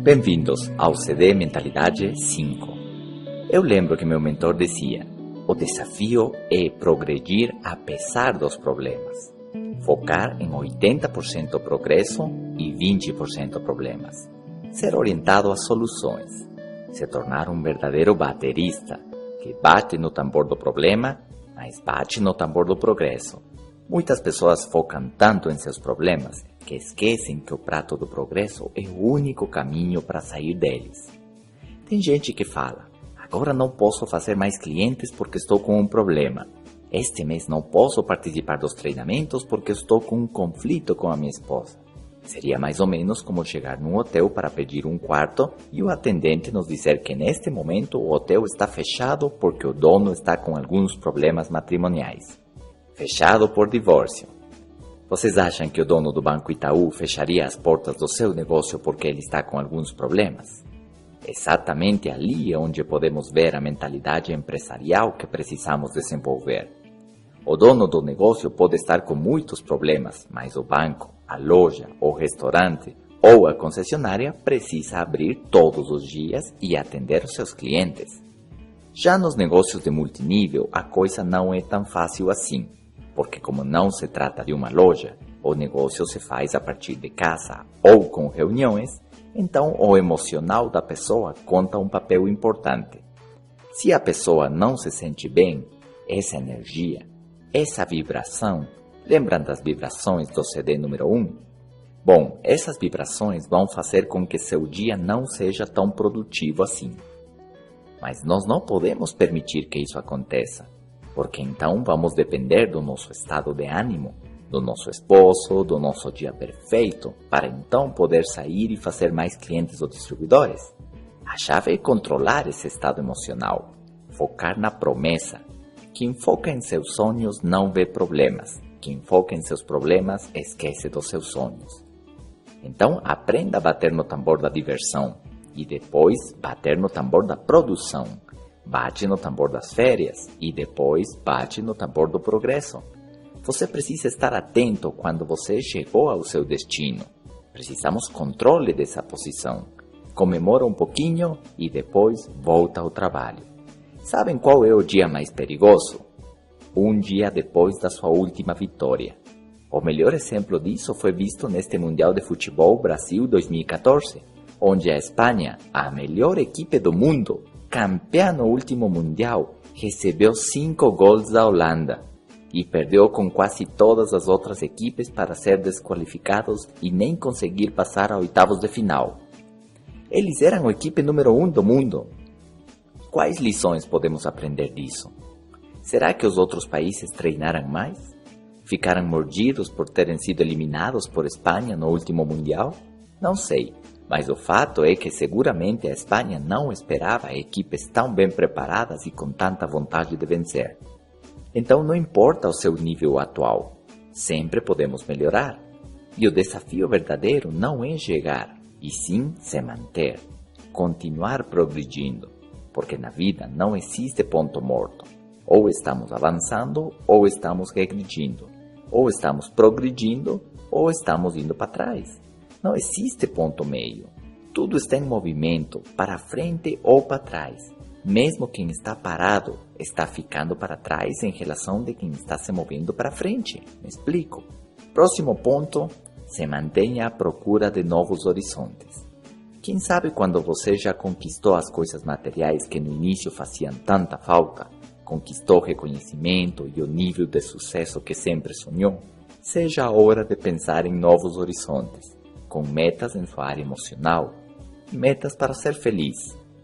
Bem-vindos ao CD Mentalidade 5. Eu lembro que meu mentor dizia: o desafio é progredir apesar dos problemas. Focar em 80% progresso e 20% problemas. Ser orientado a soluções. Se tornar um verdadeiro baterista, que bate no tambor do problema, mas bate no tambor do progresso. Muitas pessoas focam tanto em seus problemas que esquecem que o prato do progresso é o único caminho para sair deles. Tem gente que fala: agora não posso fazer mais clientes porque estou com um problema. Este mês não posso participar dos treinamentos porque estou com um conflito com a minha esposa. Seria mais ou menos como chegar num hotel para pedir um quarto e o atendente nos dizer que neste momento o hotel está fechado porque o dono está com alguns problemas matrimoniais. Fechado por divórcio. Vocês acham que o dono do Banco Itaú fecharia as portas do seu negócio porque ele está com alguns problemas? Exatamente ali é onde podemos ver a mentalidade empresarial que precisamos desenvolver. O dono do negócio pode estar com muitos problemas, mas o banco, a loja, o restaurante ou a concessionária precisa abrir todos os dias e atender os seus clientes. Já nos negócios de multinível, a coisa não é tão fácil assim, porque como não se trata de uma loja, o negócio se faz a partir de casa ou com reuniões, então o emocional da pessoa conta um papel importante. Se a pessoa não se sente bem, essa energia, essa vibração, lembram das vibrações do CD número 1? Bom, essas vibrações vão fazer com que seu dia não seja tão produtivo assim. Mas nós não podemos permitir que isso aconteça, porque então vamos depender do nosso estado de ânimo, do nosso esposo, do nosso dia perfeito, para então poder sair e fazer mais clientes ou distribuidores. A chave é controlar esse estado emocional, focar na promessa. Quem foca em seus sonhos não vê problemas. Quem foca em seus problemas esquece dos seus sonhos. Então aprenda a bater no tambor da diversão e depois bater no tambor da produção. Bate no tambor das férias e depois bate no tambor do progresso. Você precisa estar atento quando você chegou ao seu destino. Precisamos controle dessa posição. Comemora um pouquinho e depois volta ao trabalho. Sabem qual é o dia mais perigoso? Um dia depois da sua última vitória. O melhor exemplo disso foi visto neste Mundial de Futebol Brasil 2014, onde a Espanha, a melhor equipe do mundo, campeã no último Mundial, recebeu 5 gols da Holanda e perdeu com quase todas as outras equipes para ser desqualificados e nem conseguir passar a oitavos de final. Eles eram a equipe número 1 do mundo. Quais lições podemos aprender disso? Será que os outros países treinaram mais? Ficaram mordidos por terem sido eliminados por Espanha no último Mundial? Não sei. Mas o fato é que seguramente a Espanha não esperava equipes tão bem preparadas e com tanta vontade de vencer. Então não importa o seu nível atual, sempre podemos melhorar. E o desafio verdadeiro não é chegar, e sim se manter, continuar progredindo, porque na vida não existe ponto morto. Ou estamos avançando ou estamos regredindo, ou estamos progredindo ou estamos indo para trás. Não existe ponto meio. Tudo está em movimento, para frente ou para trás. Mesmo quem está parado está ficando para trás em relação de quem está se movendo para frente. Me explico. Próximo ponto, se mantenha à procura de novos horizontes. Quem sabe quando você já conquistou as coisas materiais que no início faziam tanta falta, conquistou reconhecimento e o nível de sucesso que sempre sonhou, seja a hora de pensar em novos horizontes. Com metas em sua área emocional, metas para ser feliz,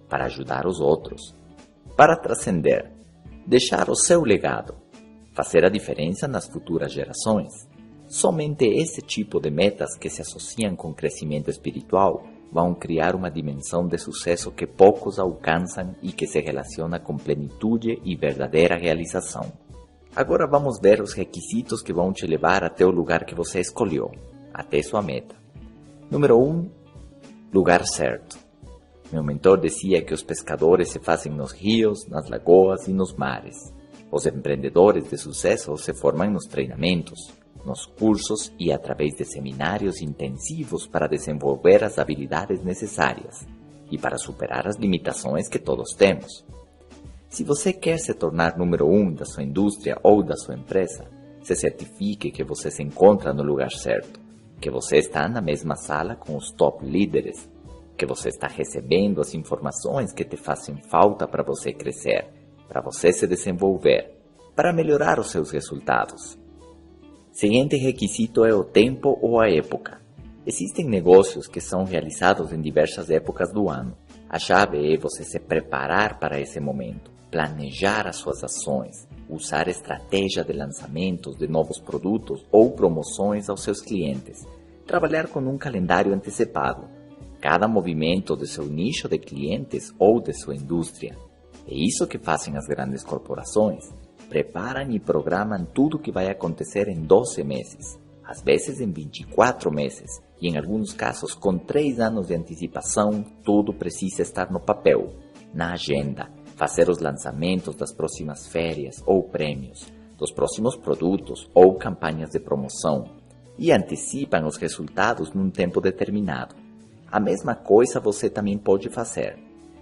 para ajudar os outros, para transcender, deixar o seu legado, fazer a diferença nas futuras gerações. Somente esse tipo de metas que se associam com crescimento espiritual vão criar uma dimensão de sucesso que poucos alcançam e que se relaciona com plenitude e verdadeira realização. Agora vamos ver os requisitos que vão te levar até o lugar que você escolheu, até sua meta. Número 1. Lugar certo. Meu mentor dizia que os pescadores se fazem nos rios, nas lagoas e nos mares. Os empreendedores de sucesso se formam nos treinamentos. nos cursos e através de seminários intensivos para desenvolver as habilidades necessárias e para superar as limitações que todos temos. Se você quer se tornar número 1 da sua indústria ou da sua empresa, se certifique que você se encontra no lugar certo, que você está na mesma sala com os top líderes, que você está recebendo as informações que te fazem falta para você crescer, para você se desenvolver, para melhorar os seus resultados. Seguinte requisito é o tempo ou a época. Existem negócios que são realizados em diversas épocas do ano. A chave é você se preparar para esse momento, planejar as suas ações, usar estratégia de lançamentos de novos produtos ou promoções aos seus clientes, trabalhar com um calendário antecipado, cada movimento de seu nicho de clientes ou de sua indústria. É isso que fazem as grandes corporações. Preparam e programam tudo o que vai acontecer em 12 meses, às vezes em 24 meses, e em alguns casos com 3 anos de antecipação, tudo precisa estar no papel, na agenda, fazer os lançamentos das próximas férias ou prêmios, dos próximos produtos ou campanhas de promoção, e antecipam os resultados num tempo determinado. A mesma coisa você também pode fazer.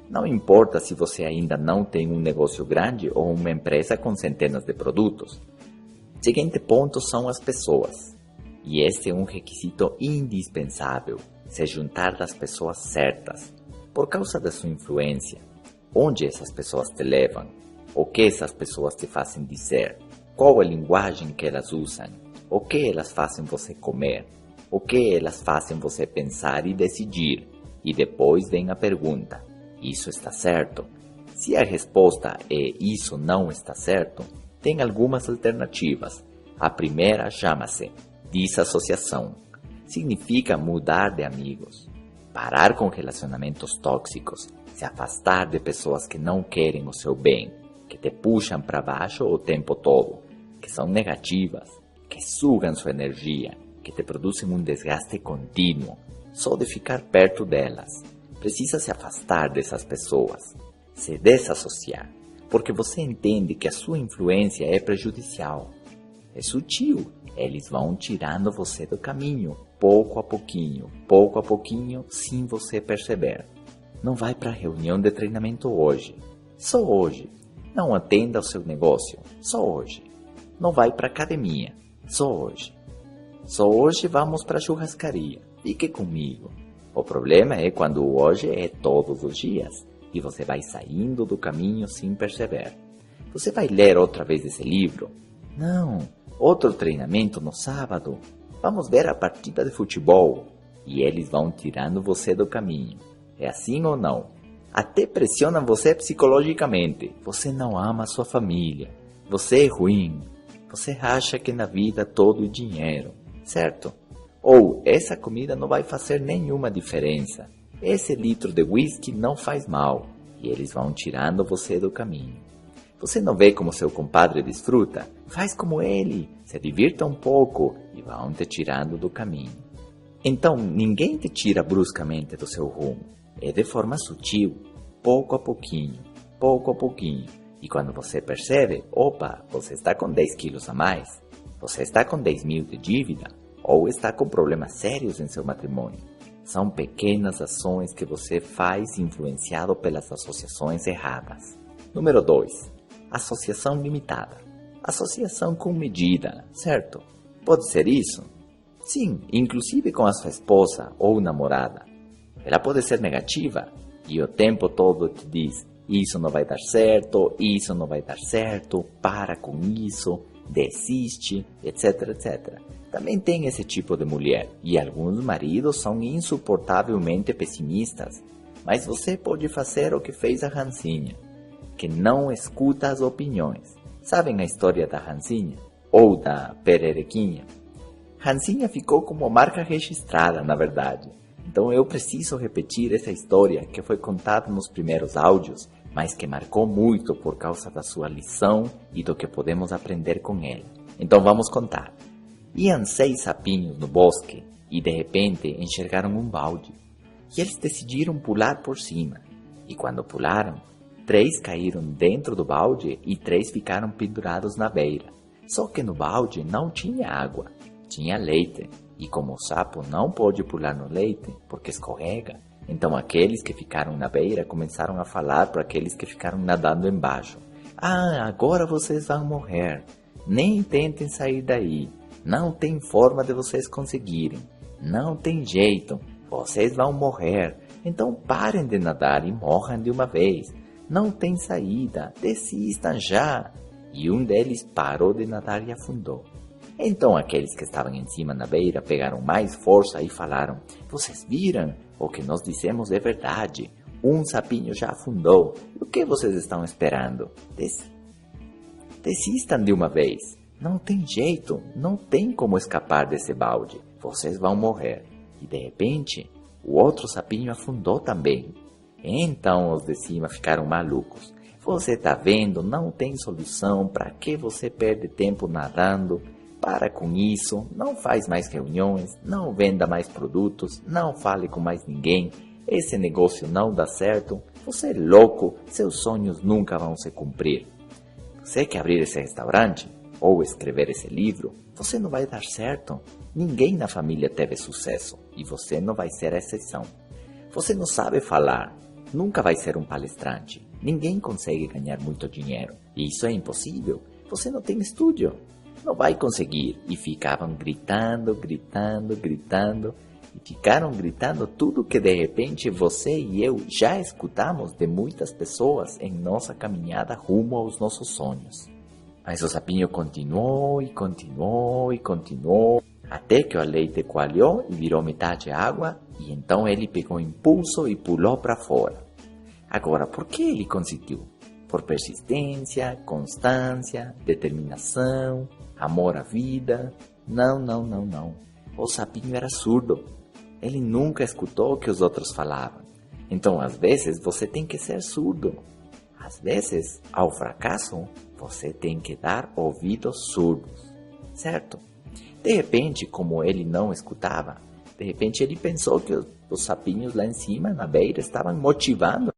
Não importa se você ainda não tem um negócio grande ou uma empresa com centenas de produtos. Seguinte ponto são as pessoas. E este é um requisito indispensável, se juntar das pessoas certas, por causa da sua influência. Onde essas pessoas te levam? O que essas pessoas te fazem dizer? Qual a linguagem que elas usam? O que elas fazem você comer? O que elas fazem você pensar e decidir? E depois vem a pergunta: isso está certo? Se a resposta é isso não está certo, tem algumas alternativas. A primeira chama-se desassociação. Significa mudar de amigos, parar com relacionamentos tóxicos, se afastar de pessoas que não querem o seu bem, que te puxam para baixo o tempo todo, que são negativas, que sugam sua energia, que te produzem um desgaste contínuo, só de ficar perto delas. Precisa se afastar dessas pessoas, se desassociar, porque você entende que a sua influência é prejudicial. É sutil, eles vão tirando você do caminho, pouco a pouquinho, sem você perceber. Não vai para a reunião de treinamento hoje, só hoje. Não atenda ao seu negócio, só hoje. Não vai para a academia, só hoje. Só hoje vamos para a churrascaria, fique comigo. O problema é quando o hoje é todos os dias e você vai saindo do caminho sem perceber. Você vai ler outra vez esse livro? Não, outro treinamento no sábado. Vamos ver a partida de futebol. E eles vão tirando você do caminho. É assim ou não? Até pressionam você psicologicamente. Você não ama a sua família. Você é ruim. Você acha que na vida todo é dinheiro, certo? Ou essa comida não vai fazer nenhuma diferença. Esse litro de whisky não faz mal. E eles vão tirando você do caminho. Você não vê como seu compadre desfruta? Faz como ele, se divirta um pouco e vão te tirando do caminho. Então, ninguém te tira bruscamente do seu rumo. É de forma sutil, pouco a pouquinho. E quando você percebe, opa, você está com 10 quilos a mais, você está com 10 mil de dívida, ou está com problemas sérios em seu matrimônio. São pequenas ações que você faz influenciado pelas associações erradas. Número 2. Associação limitada. Associação com medida, certo? Pode ser isso? Sim, inclusive com a sua esposa ou namorada. Ela pode ser negativa e o tempo todo te diz: isso não vai dar certo, isso não vai dar certo, para com isso, desiste, etc, etc. Também tem esse tipo de mulher, e alguns maridos são insuportavelmente pessimistas, mas você pode fazer o que fez a Hansinha, que não escuta as opiniões. Sabem a história da Hansinha? Ou da Pererequinha? Hansinha ficou como marca registrada, na verdade. Então eu preciso repetir essa história que foi contada nos primeiros áudios, mas que marcou muito por causa da sua lição e do que podemos aprender com ela. Então vamos contar. Iam 6 sapinhos no bosque e de repente enxergaram um balde. E eles decidiram pular por cima. E quando pularam, 3 caíram dentro do balde e 3 ficaram pendurados na beira. Só que no balde não tinha água. tinha leite, e como o sapo não pôde pular no leite, porque escorrega, então aqueles que ficaram na beira começaram a falar para aqueles que ficaram nadando embaixo. Ah, agora vocês vão morrer. Nem tentem sair daí. Não tem forma de vocês conseguirem. Não tem jeito. Vocês vão morrer. Então parem de nadar e morram de uma vez. Não tem saída. Desistam já. E um deles parou de nadar e afundou. Então aqueles que estavam em cima na beira pegaram mais força e falaram: vocês viram? O que nós dissemos é verdade. Um sapinho já afundou. O que vocês estão esperando? Desistam de uma vez. Não tem jeito. Não tem como escapar desse balde. Vocês vão morrer. E de repente, o outro sapinho afundou também. Então os de cima ficaram malucos. Você tá vendo? Não tem solução. Para que você perde tempo nadando? Para com isso, não faz mais reuniões, não venda mais produtos, não fale com mais ninguém, esse negócio não dá certo, você é louco, seus sonhos nunca vão se cumprir. Você quer abrir esse restaurante? Ou escrever esse livro? Você não vai dar certo. Ninguém na família teve sucesso, e você não vai ser a exceção. Você não sabe falar, nunca vai ser um palestrante, ninguém consegue ganhar muito dinheiro, e isso é impossível, você não tem estúdio. Não vai conseguir. E ficavam gritando, e ficaram gritando tudo que de repente você e eu já escutamos de muitas pessoas em nossa caminhada rumo aos nossos sonhos. Mas o sapinho continuou, até que o leite coalhou e virou metade água, e então ele pegou impulso e pulou para fora. Agora, por que ele conseguiu? Por persistência, constância, determinação, amor à vida? Não. O sapinho era surdo. Ele nunca escutou o que os outros falavam. Então, às vezes, você tem que ser surdo. Às vezes, ao fracasso, você tem que dar ouvidos surdos. Certo? De repente, como ele não escutava, de repente ele pensou que os sapinhos lá em cima, na beira, estavam motivando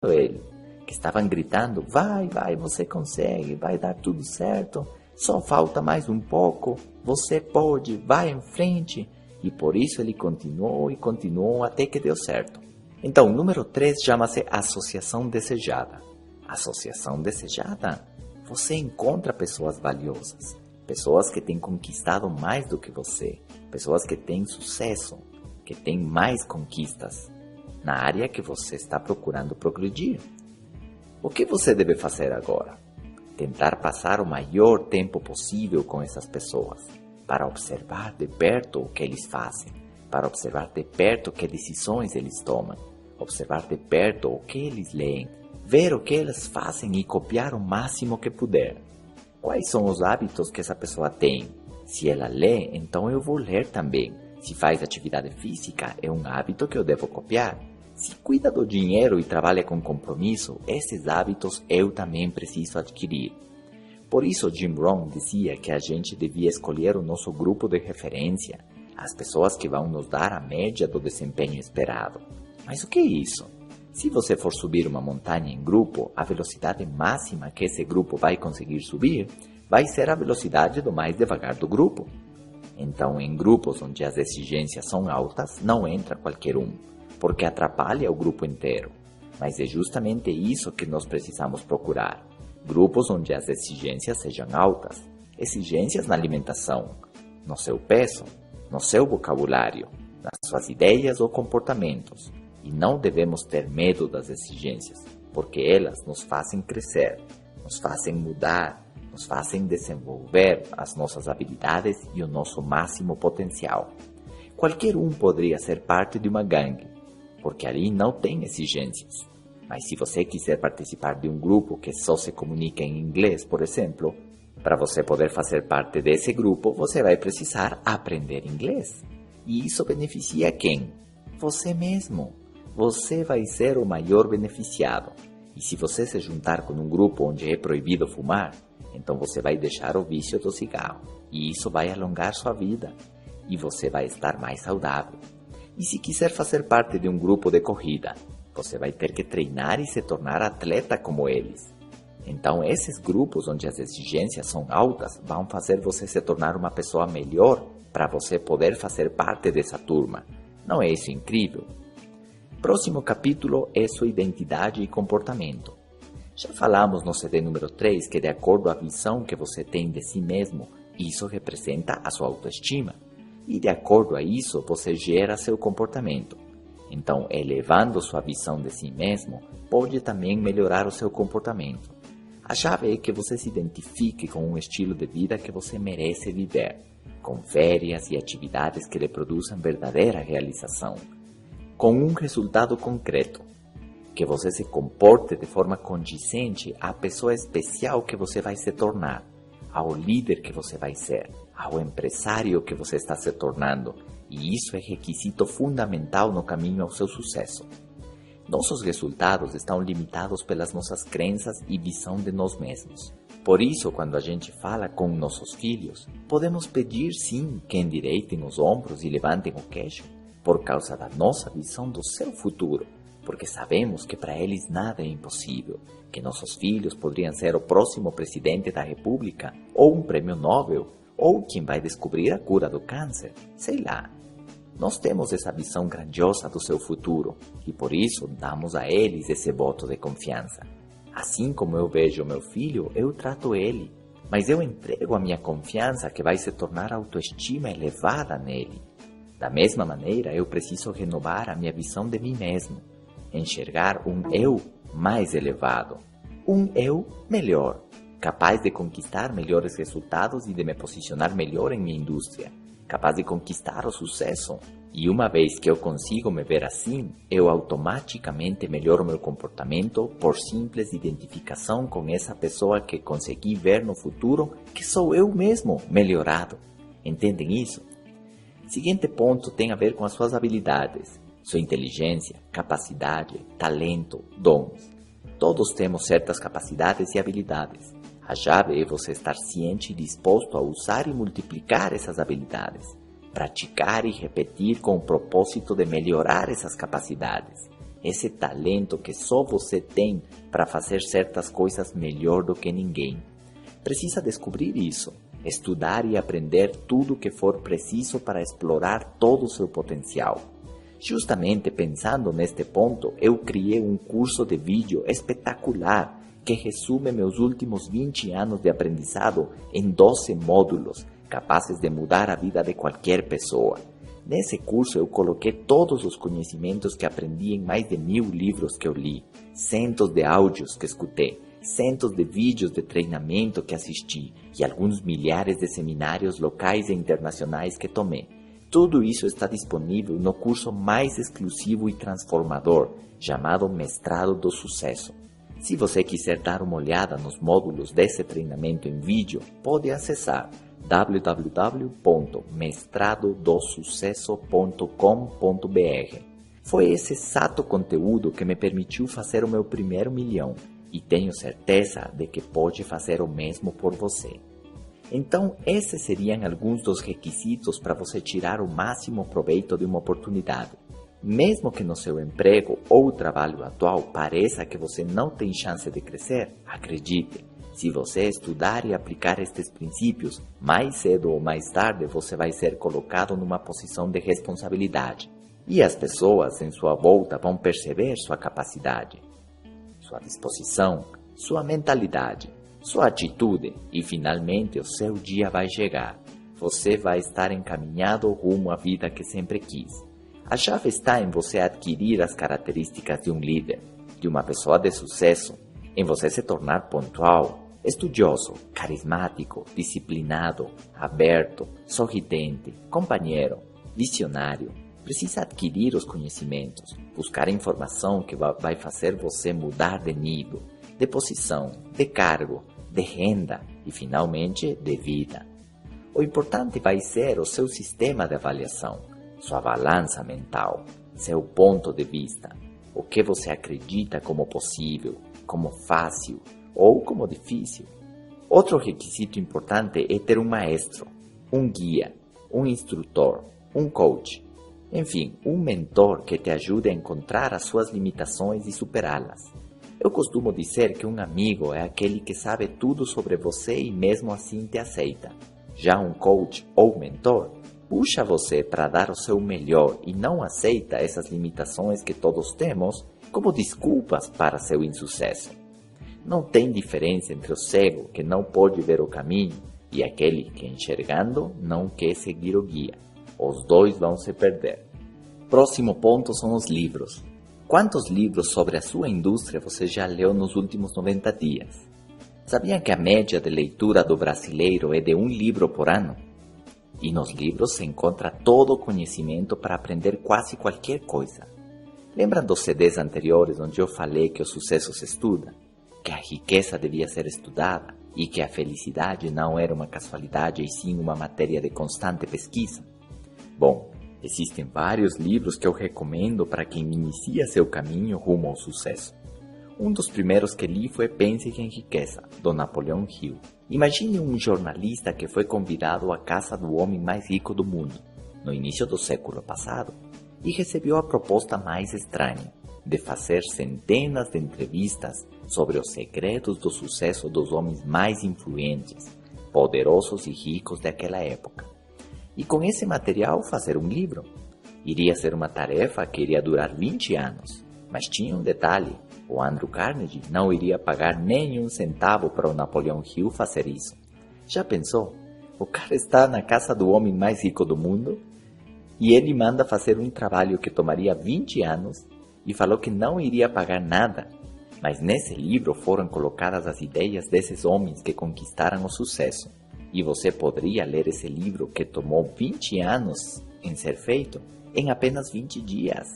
ele, que estavam gritando: vai, você consegue, vai dar tudo certo, só falta mais um pouco, você pode, vai em frente. E por isso ele continuou até que deu certo. Então, número 3 chama-se associação desejada. Associação desejada? Você encontra pessoas valiosas, pessoas que têm conquistado mais do que você, pessoas que têm sucesso, que têm mais conquistas na área que você está procurando progredir. O que você deve fazer agora? Tentar passar o maior tempo possível com essas pessoas, para observar de perto o que eles fazem, para observar de perto que decisões eles tomam, observar de perto o que eles leem, ver o que eles fazem e copiar o máximo que puder. Quais são os hábitos que essa pessoa tem? Se ela lê, então eu vou ler também. Se faz atividade física, é um hábito que eu devo copiar. Se cuida do dinheiro e trabalha com compromisso, esses hábitos eu também preciso adquirir. Por isso, Jim Rohn dizia que a gente devia escolher o nosso grupo de referência, as pessoas que vão nos dar a média do desempenho esperado. Mas o que é isso? Se você for subir uma montanha em grupo, a velocidade máxima que esse grupo vai conseguir subir vai ser a velocidade do mais devagar do grupo. Então, em grupos onde as exigências são altas, não entra qualquer um, porque atrapalha o grupo inteiro. Mas é justamente isso que nós precisamos procurar. Grupos onde as exigências sejam altas. Exigências na alimentação, no seu peso, no seu vocabulário, nas suas ideias ou comportamentos. E não devemos ter medo das exigências, porque elas nos fazem crescer, nos fazem mudar, nos fazem desenvolver as nossas habilidades e o nosso máximo potencial. Qualquer um poderia ser parte de uma gangue, porque ali não tem exigências. Mas se você quiser participar de um grupo que só se comunica em inglês, por exemplo, para você poder fazer parte desse grupo, você vai precisar aprender inglês. E isso beneficia quem? Você mesmo. Você vai ser o maior beneficiado. E se você se juntar com um grupo onde é proibido fumar, então você vai deixar o vício do cigarro. E isso vai alongar sua vida. E você vai estar mais saudável. E se quiser fazer parte de um grupo de corrida, você vai ter que treinar e se tornar atleta como eles. Então, esses grupos onde as exigências são altas vão fazer você se tornar uma pessoa melhor para você poder fazer parte dessa turma. Não é isso incrível? Próximo capítulo é sua identidade e comportamento. Já falamos no CD número 3 que de acordo à visão que você tem de si mesmo, isso representa a sua autoestima. E de acordo a isso, você gera seu comportamento. Então, elevando sua visão de si mesmo, pode também melhorar o seu comportamento. A chave é que você se identifique com um estilo de vida que você merece viver, com férias e atividades que lhe produzam verdadeira realização, com um resultado concreto, que você se comporte de forma condizente à pessoa especial que você vai se tornar, ao líder que você vai ser, ao empresário que você está se tornando, e isso é requisito fundamental no caminho ao seu sucesso. Nossos resultados estão limitados pelas nossas crenças e visão de nós mesmos. Por isso, quando a gente fala com nossos filhos, podemos pedir sim que endireitem os ombros e levantem o queixo, por causa da nossa visão do seu futuro, porque sabemos que para eles nada é impossível, que nossos filhos poderiam ser o próximo presidente da República, ou um prêmio Nobel, ou quem vai descobrir a cura do câncer, sei lá. Nós temos essa visão grandiosa do seu futuro, e por isso damos a eles esse voto de confiança. Assim como eu vejo meu filho, eu trato ele, mas eu entrego a minha confiança que vai se tornar autoestima elevada nele. Da mesma maneira, eu preciso renovar a minha visão de mim mesmo, enxergar um eu mais elevado, um eu melhor, capaz de conquistar melhores resultados e de me posicionar melhor em minha indústria, capaz de conquistar o sucesso. E uma vez que eu consigo me ver assim, eu automaticamente melhoro meu comportamento por simples identificação com essa pessoa que consegui ver no futuro, que sou eu mesmo melhorado. Entendem isso? Seguinte ponto tem a ver com as suas habilidades, sua inteligência, capacidade, talento, dons. Todos temos certas capacidades e habilidades. A chave é você estar ciente e disposto a usar e multiplicar essas habilidades, praticar e repetir com o propósito de melhorar essas capacidades, esse talento que só você tem para fazer certas coisas melhor do que ninguém. Precisa descobrir isso, estudar e aprender tudo o que for preciso para explorar todo o seu potencial. Justamente pensando neste ponto, eu criei um curso de vídeo espetacular que resume meus últimos 20 anos de aprendizado em 12 módulos, capazes de mudar a vida de qualquer pessoa. Nesse curso eu coloquei todos os conhecimentos que aprendi em mais de 1000 livros que eu li, centos de áudios que escutei, centos de vídeos de treinamento que assisti e alguns milhares de seminários locais e internacionais que tomei. Tudo isso está disponível no curso mais exclusivo e transformador, chamado Mestrado do Sucesso. Se você quiser dar uma olhada nos módulos desse treinamento em vídeo, pode acessar www.mestradodosucesso.com.br. Foi esse exato conteúdo que me permitiu fazer o meu primeiro milhão e tenho certeza de que pode fazer o mesmo por você. Então, esses seriam alguns dos requisitos para você tirar o máximo proveito de uma oportunidade. Mesmo que no seu emprego ou trabalho atual pareça que você não tem chance de crescer, acredite, se você estudar e aplicar estes princípios, mais cedo ou mais tarde você vai ser colocado numa posição de responsabilidade. E as pessoas em sua volta vão perceber sua capacidade, sua disposição, sua mentalidade, sua atitude e finalmente o seu dia vai chegar. Você vai estar encaminhado rumo à vida que sempre quis. A chave está em você adquirir as características de um líder, de uma pessoa de sucesso, em você se tornar pontual, estudioso, carismático, disciplinado, aberto, sorridente, companheiro, visionário. Precisa adquirir os conhecimentos, buscar informação que vai fazer você mudar de nível, de posição, de cargo, de renda e, finalmente, de vida. O importante vai ser o seu sistema de avaliação, sua balança mental, seu ponto de vista, o que você acredita como possível, como fácil ou como difícil. Outro requisito importante é ter um maestro, um guia, um instrutor, um coach, enfim, um mentor que te ajude a encontrar as suas limitações e superá-las. Eu costumo dizer que um amigo é aquele que sabe tudo sobre você e mesmo assim te aceita. Já um coach ou mentor puxa você para dar o seu melhor e não aceita essas limitações que todos temos como desculpas para seu insucesso. Não tem diferença entre o cego que não pode ver o caminho e aquele que, enxergando, não quer seguir o guia. Os dois vão se perder. Próximo ponto são os livros. Quantos livros sobre a sua indústria você já leu nos últimos 90 dias? Sabiam que a média de leitura do brasileiro é de um livro por ano? E nos livros se encontra todo o conhecimento para aprender quase qualquer coisa. Lembram dos CDs anteriores onde eu falei que o sucesso se estuda? Que a riqueza devia ser estudada e que a felicidade não era uma casualidade e sim uma matéria de constante pesquisa? Bom, existem vários livros que eu recomendo para quem inicia seu caminho rumo ao sucesso. Um dos primeiros que li foi Pense e Enriqueça, do Napoleão Hill. Imagine um jornalista que foi convidado à casa do homem mais rico do mundo, no início do século passado, e recebeu a proposta mais estranha, de fazer centenas de entrevistas sobre os segredos do sucesso dos homens mais influentes, poderosos e ricos daquela época. E com esse material fazer um livro. Iria ser uma tarefa que iria durar 20 anos, mas tinha um detalhe: o Andrew Carnegie não iria pagar nenhum centavo para o Napoleão Hill fazer isso. Já pensou? O cara está na casa do homem mais rico do mundo e ele manda fazer um trabalho que tomaria 20 anos e falou que não iria pagar nada. Mas nesse livro foram colocadas as ideias desses homens que conquistaram o sucesso. E você poderia ler esse livro que tomou 20 anos em ser feito em apenas 20 dias.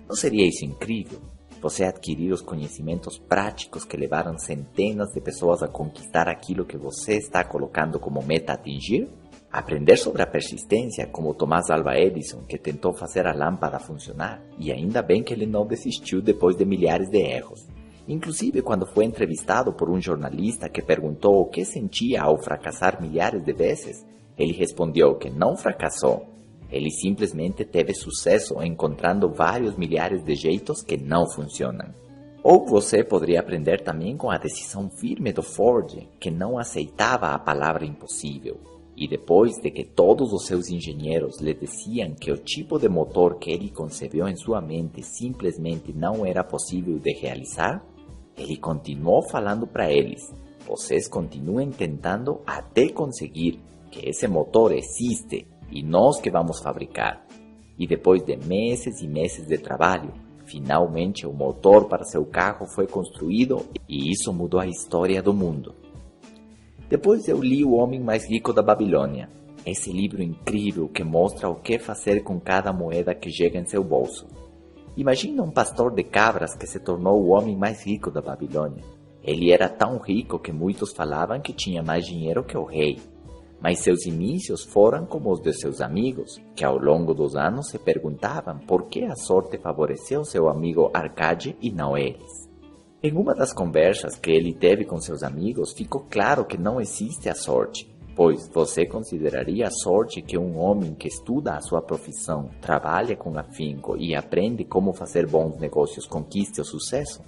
Não seria isso incrível? Você adquirir os conhecimentos práticos que levaram centenas de pessoas a conquistar aquilo que você está colocando como meta a atingir? Aprender sobre a persistência, como Thomas Alva Edison, que tentou fazer a lâmpada funcionar, e ainda bem que ele não desistiu depois de milhares de erros. Inclusive, quando foi entrevistado por um jornalista que perguntou o que sentia ao fracassar milhares de vezes, ele respondeu que não fracassou. Ele simplesmente teve sucesso encontrando vários milhares de jeitos que não funcionam. Ou você poderia aprender também com a decisão firme do Ford, que não aceitava a palavra impossível. E depois de que todos os seus engenheiros lhe diziam que o tipo de motor que ele concebeu em sua mente simplesmente não era possível de realizar, ele continuou falando para eles: vocês continuem tentando até conseguir, que esse motor existe e nós que vamos fabricar. E depois de meses e meses de trabalho, finalmente o motor para seu carro foi construído e isso mudou a história do mundo. Depois eu li O Homem Mais Rico da Babilônia, esse livro incrível que mostra o que fazer com cada moeda que chega em seu bolso. Imagina um pastor de cabras que se tornou o homem mais rico da Babilônia. Ele era tão rico que muitos falavam que tinha mais dinheiro que o rei. Mas seus inícios foram como os de seus amigos, que ao longo dos anos se perguntavam por que a sorte favoreceu seu amigo Arcade e não eles. Em uma das conversas que ele teve com seus amigos, ficou claro que não existe a sorte, pois você consideraria a sorte que um homem que estuda a sua profissão, trabalha com afinco e aprende como fazer bons negócios conquiste o sucesso?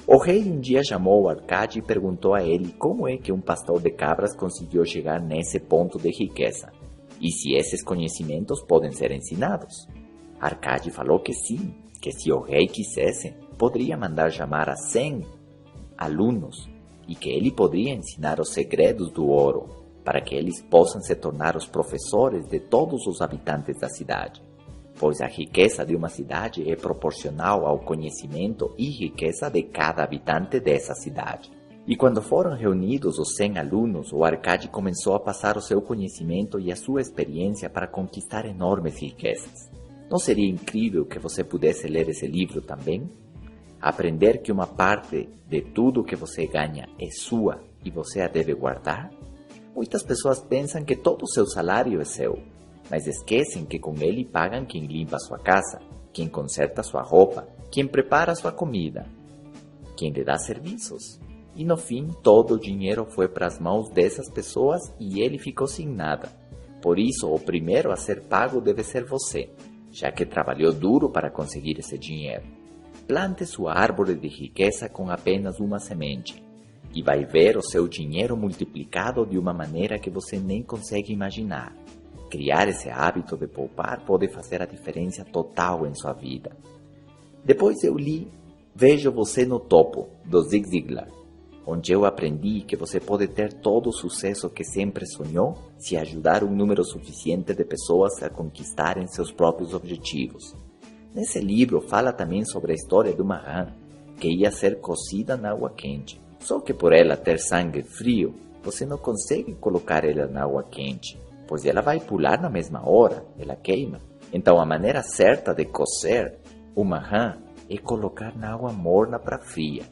O rei um dia chamou Arcade e perguntou a ele como é que um pastor de cabras conseguiu chegar nesse ponto de riqueza, e se esses conhecimentos podem ser ensinados. Arcade falou que sim, que se o rei quisesse, poderia mandar chamar a 100 alunos, e que ele poderia ensinar os segredos do ouro, para que eles possam se tornar os professores de todos os habitantes da cidade. Pois a riqueza de uma cidade é proporcional ao conhecimento e riqueza de cada habitante dessa cidade. E quando foram reunidos os 100 alunos, o Arcade começou a passar o seu conhecimento e a sua experiência para conquistar enormes riquezas. Não seria incrível que você pudesse ler esse livro também? Aprender que uma parte de tudo que você ganha é sua e você a deve guardar? Muitas pessoas pensam que todo o seu salário é seu, mas esquecem que com ele pagam quem limpa sua casa, quem conserta sua roupa, quem prepara sua comida, quem lhe dá serviços. E no fim, todo o dinheiro foi para as mãos dessas pessoas e ele ficou sem nada. Por isso, o primeiro a ser pago deve ser você, já que trabalhou duro para conseguir esse dinheiro. Plante sua árvore de riqueza com apenas uma semente e vai ver o seu dinheiro multiplicado de uma maneira que você nem consegue imaginar. Criar esse hábito de poupar pode fazer a diferença total em sua vida. Depois eu li Vejo Você no Topo, do Zig Ziglar, onde eu aprendi que você pode ter todo o sucesso que sempre sonhou se ajudar um número suficiente de pessoas a conquistarem seus próprios objetivos. Nesse livro fala também sobre a história de uma rã que ia ser cozida na água quente. Só que por ela ter sangue frio, você não consegue colocar ela na água quente, pois ela vai pular na mesma hora, ela queima. Então a maneira certa de cozer uma rã é colocar na água morna para fria,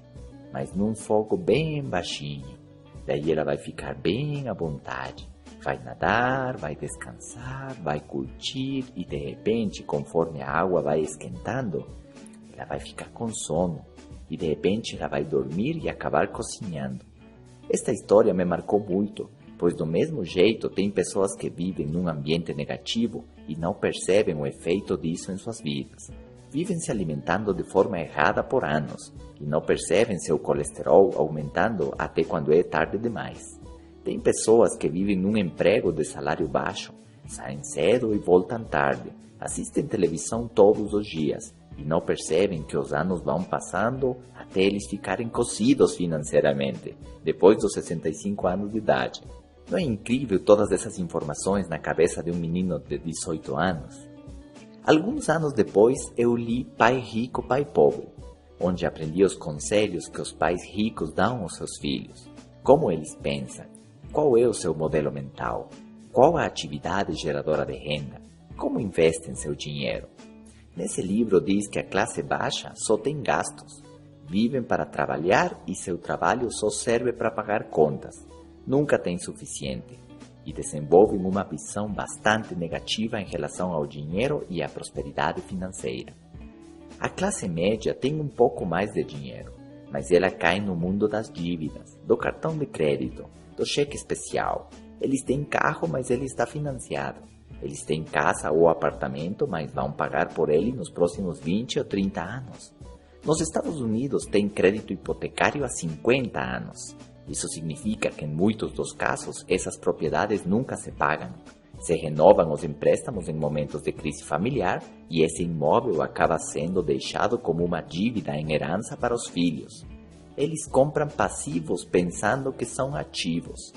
mas num fogo bem baixinho. Daí ela vai ficar bem à vontade. Vai nadar, vai descansar, vai curtir e de repente, conforme a água vai esquentando, ela vai ficar com sono e de repente ela vai dormir e acabar cozinhando. Esta história me marcou muito, pois do mesmo jeito tem pessoas que vivem num ambiente negativo e não percebem o efeito disso em suas vidas. Vivem se alimentando de forma errada por anos e não percebem seu colesterol aumentando até quando é tarde demais. Tem pessoas que vivem num emprego de salário baixo, saem cedo e voltam tarde, assistem televisão todos os dias e não percebem que os anos vão passando até eles ficarem cozidos financeiramente, depois dos 65 anos de idade. Não é incrível todas essas informações na cabeça de um menino de 18 anos? Alguns anos depois, eu li Pai Rico, Pai Pobre, onde aprendi os conselhos que os pais ricos dão aos seus filhos. Como eles pensam, qual é o seu modelo mental, qual a atividade geradora de renda, como investem seu dinheiro. Nesse livro diz que a classe baixa só tem gastos, vivem para trabalhar e seu trabalho só serve para pagar contas, nunca tem suficiente. E desenvolvem uma visão bastante negativa em relação ao dinheiro e à prosperidade financeira. A classe média tem um pouco mais de dinheiro, mas ela cai no mundo das dívidas, do cartão de crédito, do cheque especial. Eles têm carro, mas ele está financiado. Eles têm casa ou apartamento, mas vão pagar por ele nos próximos 20 ou 30 anos. Nos Estados Unidos tem crédito hipotecário há 50 anos. Isso significa que, em muitos dos casos, essas propriedades nunca se pagam. Se renovam os empréstimos em momentos de crise familiar e esse imóvel acaba sendo deixado como uma dívida em herança para os filhos. Eles compram passivos pensando que são ativos.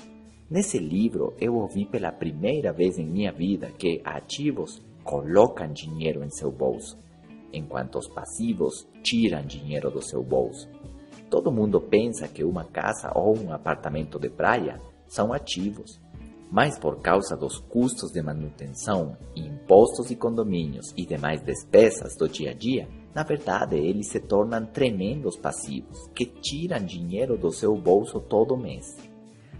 Nesse livro, eu ouvi pela primeira vez em minha vida que ativos colocam dinheiro em seu bolso, enquanto os passivos tiram dinheiro do seu bolso. Todo mundo pensa que uma casa ou um apartamento de praia são ativos, mas por causa dos custos de manutenção, impostos e condomínios e demais despesas do dia a dia, na verdade eles se tornam tremendos passivos, que tiram dinheiro do seu bolso todo mês.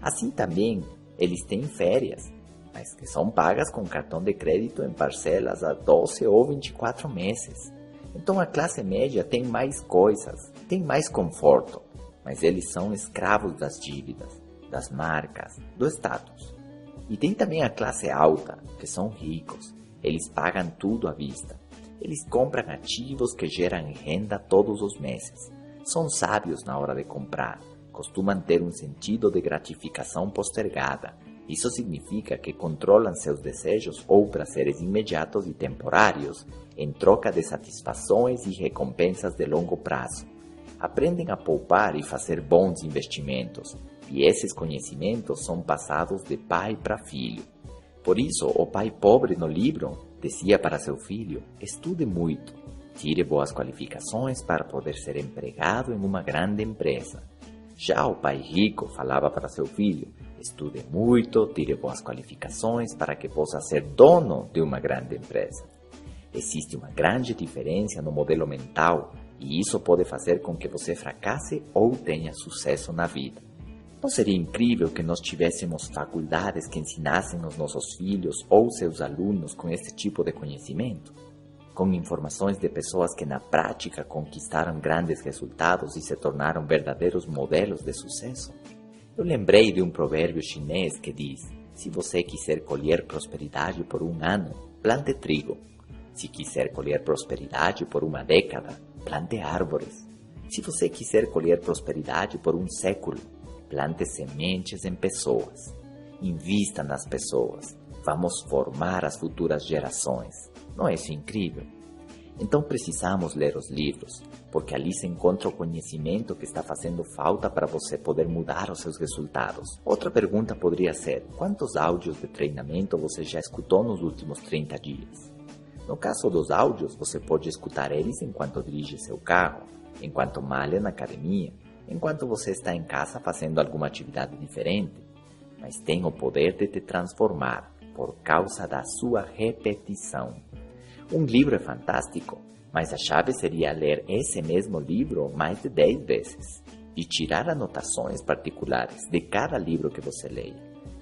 Assim também, eles têm férias, mas que são pagas com cartão de crédito em parcelas a 12 ou 24 meses. Então a classe média tem mais coisas, tem mais conforto, mas eles são escravos das dívidas, das marcas, do status. E tem também a classe alta, que são ricos, eles pagam tudo à vista. Eles compram ativos que geram renda todos os meses. São sábios na hora de comprar, costumam ter um sentido de gratificação postergada. Isso significa que controlam seus desejos ou prazeres imediatos e temporários em troca de satisfações e recompensas de longo prazo. Aprendem a poupar e fazer bons investimentos, e esses conhecimentos são passados de pai para filho. Por isso, o pai pobre no livro dizia para seu filho: estude muito, tire boas qualificações para poder ser empregado em uma grande empresa. Já o pai rico falava para seu filho: estude muito, tire boas qualificações para que possa ser dono de uma grande empresa. Existe uma grande diferença no modelo mental e isso pode fazer com que você fracasse ou tenha sucesso na vida. Não seria incrível que nós tivéssemos faculdades que ensinassem os nossos filhos ou seus alunos com esse tipo de conhecimento? Com informações de pessoas que na prática conquistaram grandes resultados e se tornaram verdadeiros modelos de sucesso? Eu lembrei de um provérbio chinês que diz: se você quiser colher prosperidade por um ano, plante trigo. Se quiser colher prosperidade por uma década, plante árvores. Se você quiser colher prosperidade por um século, plante sementes em pessoas. Invista nas pessoas. Vamos formar as futuras gerações. Não é isso incrível? Então precisamos ler os livros, porque ali se encontra o conhecimento que está fazendo falta para você poder mudar os seus resultados. Outra pergunta poderia ser: quantos áudios de treinamento você já escutou nos últimos 30 dias? No caso dos áudios, você pode escutar eles enquanto dirige seu carro, enquanto malha na academia, enquanto você está em casa fazendo alguma atividade diferente, mas tem o poder de te transformar por causa da sua repetição. Um livro é fantástico, mas a chave seria ler esse mesmo livro mais de 10 vezes e tirar anotações particulares de cada livro que você leia,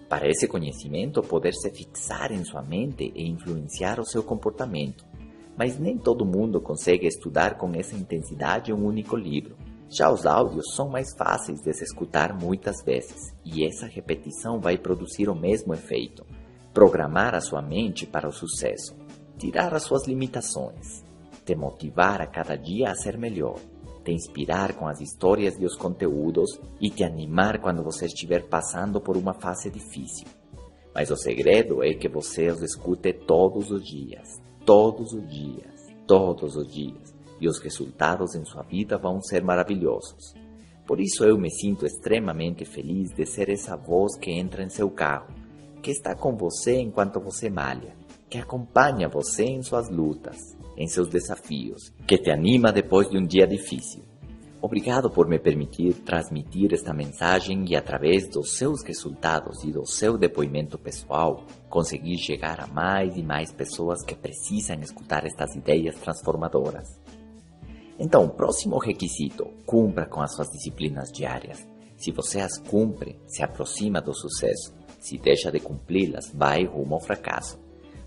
para esse conhecimento poder se fixar em sua mente e influenciar o seu comportamento. Mas nem todo mundo consegue estudar com essa intensidade um único livro. Já os áudios são mais fáceis de se escutar muitas vezes, e essa repetição vai produzir o mesmo efeito: programar a sua mente para o sucesso, tirar as suas limitações, te motivar a cada dia a ser melhor, te inspirar com as histórias e os conteúdos e te animar quando você estiver passando por uma fase difícil. Mas o segredo é que você os escute todos os dias, todos os dias, todos os dias, e os resultados em sua vida vão ser maravilhosos. Por isso eu me sinto extremamente feliz de ser essa voz que entra em seu carro, que está com você enquanto você malha, que acompanha você em suas lutas, em seus desafios, que te anima depois de um dia difícil. Obrigado por me permitir transmitir esta mensagem e, através dos seus resultados e do seu depoimento pessoal, conseguir chegar a mais e mais pessoas que precisam escutar estas ideias transformadoras. Então, próximo requisito: cumpra com as suas disciplinas diárias. Se você as cumpre, se aproxima do sucesso. Se deixa de cumpri-las, vai rumo ao fracasso.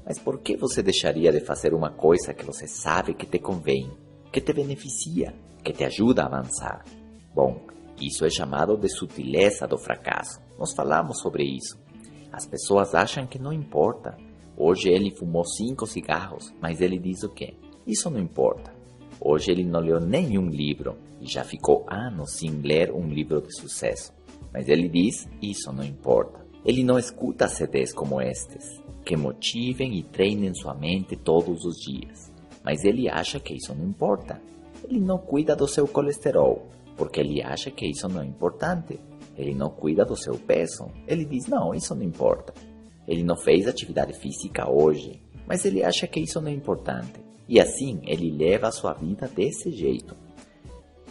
Mas por que você deixaria de fazer uma coisa que você sabe que te convém, que te beneficia, que te ajuda a avançar? Bom, isso é chamado de sutileza do fracasso. Nós falamos sobre isso. As pessoas acham que não importa. Hoje ele fumou 5 cigarros, mas ele diz o quê? Isso não importa. Hoje ele não leu nenhum livro e já ficou anos sem ler um livro de sucesso. Mas ele diz, isso não importa. Ele não escuta CDs como estes, que motivem e treinem sua mente todos os dias. Mas ele acha que isso não importa. Ele não cuida do seu colesterol, porque ele acha que isso não é importante. Ele não cuida do seu peso. Ele diz, não, isso não importa. Ele não fez atividade física hoje, mas ele acha que isso não é importante. E assim, ele leva a sua vida desse jeito.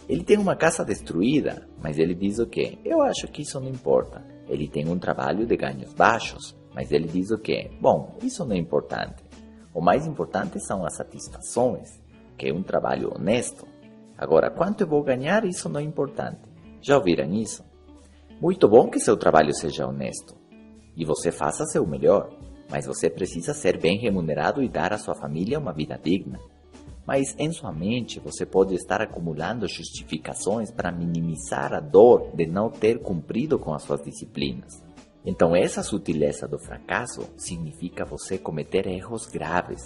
Ele tem uma casa destruída, mas ele diz o quê? Eu acho que isso não importa. Ele tem um trabalho de ganhos baixos, mas ele diz o quê? Bom, isso não é importante. O mais importante são as satisfações, que é um trabalho honesto. Agora, quanto eu vou ganhar, isso não é importante. Já ouviram isso? Muito bom que seu trabalho seja honesto e você faça seu melhor, mas você precisa ser bem remunerado e dar à sua família uma vida digna. Mas em sua mente você pode estar acumulando justificações para minimizar a dor de não ter cumprido com as suas disciplinas. Então essa sutileza do fracasso significa você cometer erros graves,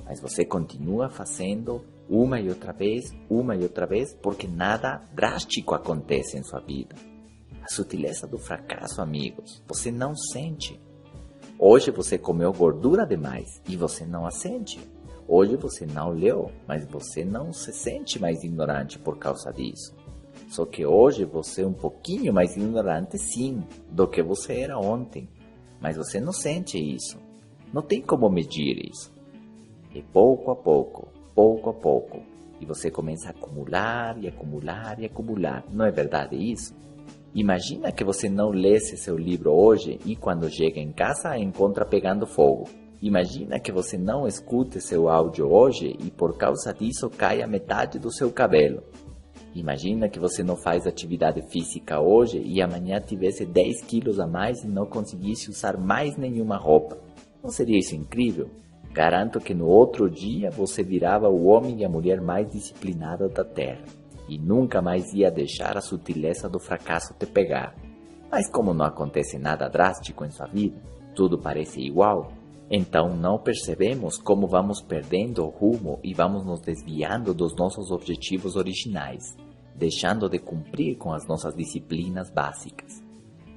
mas você continua fazendo uma e outra vez, porque nada drástico acontece em sua vida. A sutileza do fracasso, amigos, você não sente. Hoje você comeu gordura demais e você não a sente. Hoje você não leu, mas você não se sente mais ignorante por causa disso. Só que hoje você é um pouquinho mais ignorante, sim, do que você era ontem. Mas você não sente isso. Não tem como medir isso. E pouco a pouco, e você começa a acumular e acumular e acumular. Não é verdade isso? Imagina que você não lesse seu livro hoje e quando chega em casa encontra pegando fogo. Imagina que você não escute seu áudio hoje e por causa disso caia metade do seu cabelo. Imagina que você não faz atividade física hoje e amanhã tivesse 10 quilos a mais e não conseguisse usar mais nenhuma roupa. Não seria isso incrível? Garanto que no outro dia você virava o homem e a mulher mais disciplinada da Terra e nunca mais ia deixar a sutileza do fracasso te pegar. Mas como não acontece nada drástico em sua vida, tudo parece igual, Então não percebemos como vamos perdendo o rumo e vamos nos desviando dos nossos objetivos originais, deixando de cumprir com as nossas disciplinas básicas.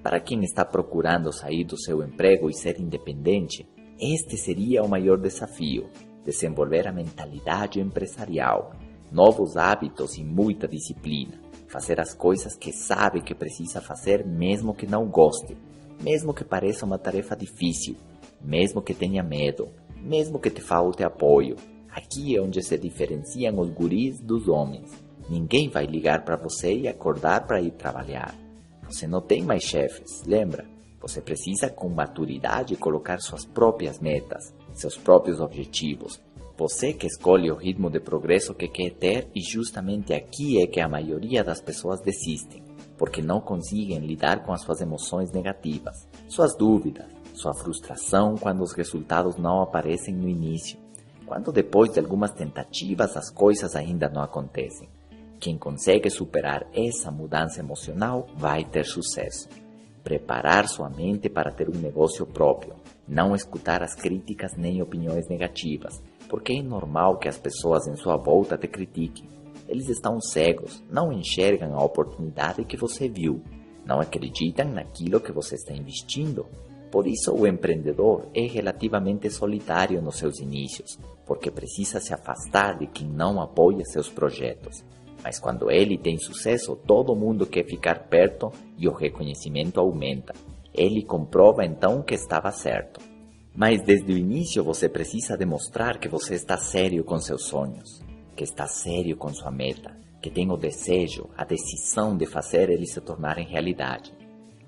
Para quem está procurando sair do seu emprego e ser independente, este seria o maior desafio: desenvolver a mentalidade empresarial, novos hábitos e muita disciplina, fazer as coisas que sabe que precisa fazer mesmo que não goste, mesmo que pareça uma tarefa difícil, mesmo que tenha medo, mesmo que te falte apoio. Aqui é onde se diferenciam os guris dos homens. Ninguém vai ligar para você e acordar para ir trabalhar. Você não tem mais chefes, lembra? Você precisa com maturidade colocar suas próprias metas, seus próprios objetivos. Você que escolhe o ritmo de progresso que quer ter, e justamente aqui é que a maioria das pessoas desistem, porque não conseguem lidar com as suas emoções negativas, suas dúvidas, sua frustração quando os resultados não aparecem no início, quando depois de algumas tentativas as coisas ainda não acontecem. Quem consegue superar essa mudança emocional vai ter sucesso. Preparar sua mente para ter um negócio próprio, não escutar as críticas nem opiniões negativas, porque é normal que as pessoas em sua volta te critiquem. Eles estão cegos, não enxergam a oportunidade que você viu, não acreditam naquilo que você está investindo. Por isso o empreendedor é relativamente solitário nos seus inícios, porque precisa se afastar de quem não apoia seus projetos. Mas quando ele tem sucesso, todo mundo quer ficar perto e o reconhecimento aumenta. Ele comprova então que estava certo. Mas desde o início você precisa demonstrar que você está sério com seus sonhos, que está sério com sua meta, que tem o desejo, a decisão de fazer eles se tornarem realidade.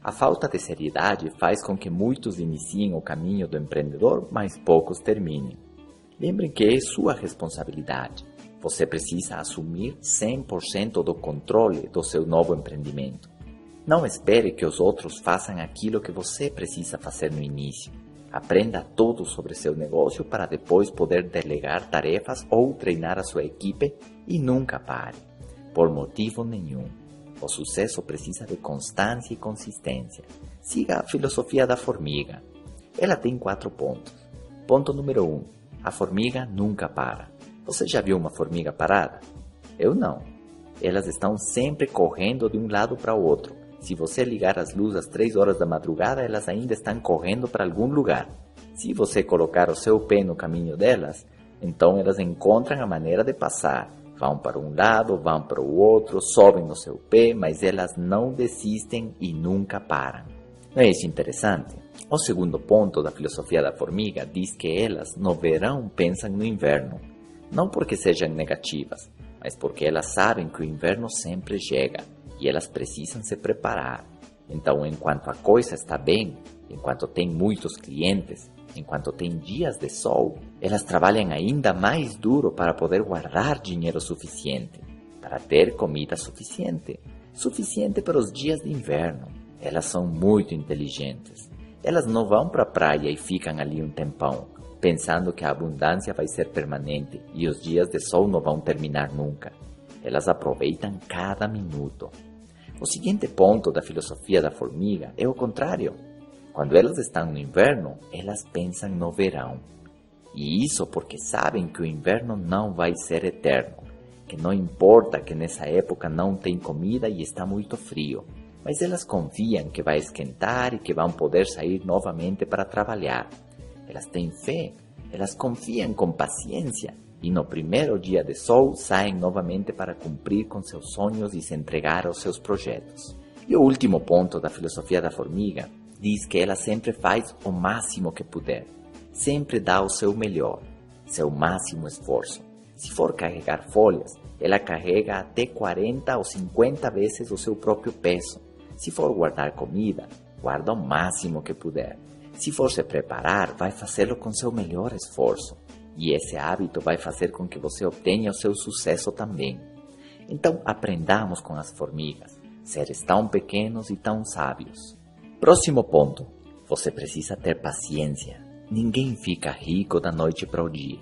A falta de seriedade faz com que muitos iniciem o caminho do empreendedor, mas poucos terminem. Lembrem que é sua responsabilidade. Você precisa assumir 100% do controle do seu novo empreendimento. Não espere que os outros façam aquilo que você precisa fazer no início. Aprenda tudo sobre seu negócio para depois poder delegar tarefas ou treinar a sua equipe e nunca pare, por motivo nenhum. O sucesso precisa de constância e consistência. Siga a filosofia da formiga. Ela tem 4 pontos. Ponto número 1. A formiga nunca para. Você já viu uma formiga parada? Eu não. Elas estão sempre correndo de um lado para o outro. Se você ligar as luzes às 3 horas da madrugada, elas ainda estão correndo para algum lugar. Se você colocar o seu pé no caminho delas, então elas encontram a maneira de passar. Vão para um lado, vão para o outro, sobem no seu pé, mas elas não desistem e nunca param. Não é isso interessante? O segundo ponto da filosofia da formiga diz que elas no verão pensam no inverno. Não porque sejam negativas, mas porque elas sabem que o inverno sempre chega e elas precisam se preparar. Então, enquanto a coisa está bem, enquanto tem muitos clientes, enquanto tem dias de sol, elas trabalham ainda mais duro para poder guardar dinheiro suficiente, para ter comida suficiente para os dias de inverno. Elas são muito inteligentes. Elas não vão para a praia e ficam ali um tempão, pensando que a abundância vai ser permanente e os dias de sol não vão terminar nunca. Elas aproveitam cada minuto. O seguinte ponto da filosofia da formiga é o contrário. Quando elas estão no inverno, elas pensam no verão. E isso porque sabem que o inverno não vai ser eterno, que não importa que nessa época não tem comida e está muito frio, mas elas confiam que vai esquentar e que vão poder sair novamente para trabalhar. Elas têm fé, elas confiam com paciência e no primeiro dia de sol saem novamente para cumprir com seus sonhos e se entregar aos seus projetos. E o último ponto da filosofia da formiga diz que ela sempre faz o máximo que puder, sempre dá o seu melhor, seu máximo esforço. Se for carregar folhas, ela carrega até 40 ou 50 vezes o seu próprio peso. Se for guardar comida, guarda o máximo que puder. Se for se preparar, vai fazê-lo com seu melhor esforço. E esse hábito vai fazer com que você obtenha o seu sucesso também. Então, aprendamos com as formigas, seres tão pequenos e tão sábios. Próximo ponto. Você precisa ter paciência. Ninguém fica rico da noite para o dia.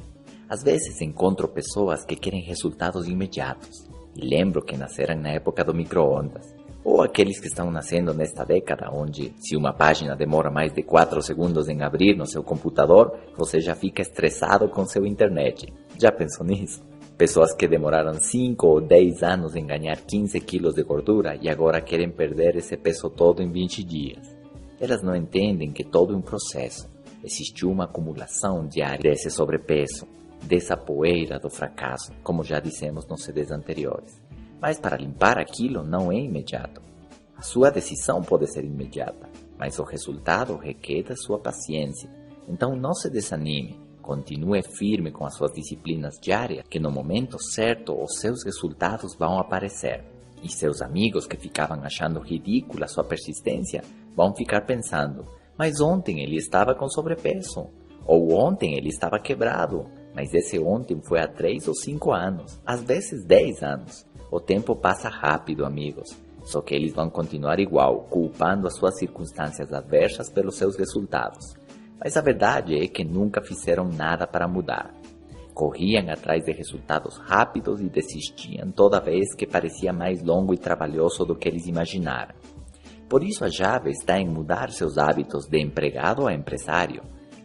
Às vezes encontro pessoas que querem resultados imediatos. E lembro que nasceram na época do micro-ondas. Ou aqueles que estão nascendo nesta década, onde se uma página demora mais de 4 segundos em abrir no seu computador, você já fica estressado com seu internet. Já pensou nisso? Pessoas que demoraram 5 ou 10 anos em ganhar 15 quilos de gordura e agora querem perder esse peso todo em 20 dias. Elas não entendem que todo é um processo. Existiu uma acumulação diária desse sobrepeso, dessa poeira do fracasso, como já dissemos nos CDs anteriores. Mas para limpar aquilo não é imediato. A sua decisão pode ser imediata, mas o resultado requer da sua paciência. Então não se desanime, continue firme com as suas disciplinas diárias, que no momento certo os seus resultados vão aparecer. E seus amigos que ficavam achando ridícula sua persistência vão ficar pensando: mas ontem ele estava com sobrepeso, ou ontem ele estava quebrado, mas esse ontem foi há 3 ou 5 anos, às vezes 10 anos. O tempo passa rápido, amigos, só que eles vão continuar igual, culpando as suas circunstâncias adversas pelos seus resultados. Mas a verdade é que nunca fizeram nada para mudar. Corriam atrás de resultados rápidos e desistiam toda vez que parecia mais longo e trabalhoso do que eles imaginaram. Por isso a chave está em mudar seus hábitos de empregado a empresário,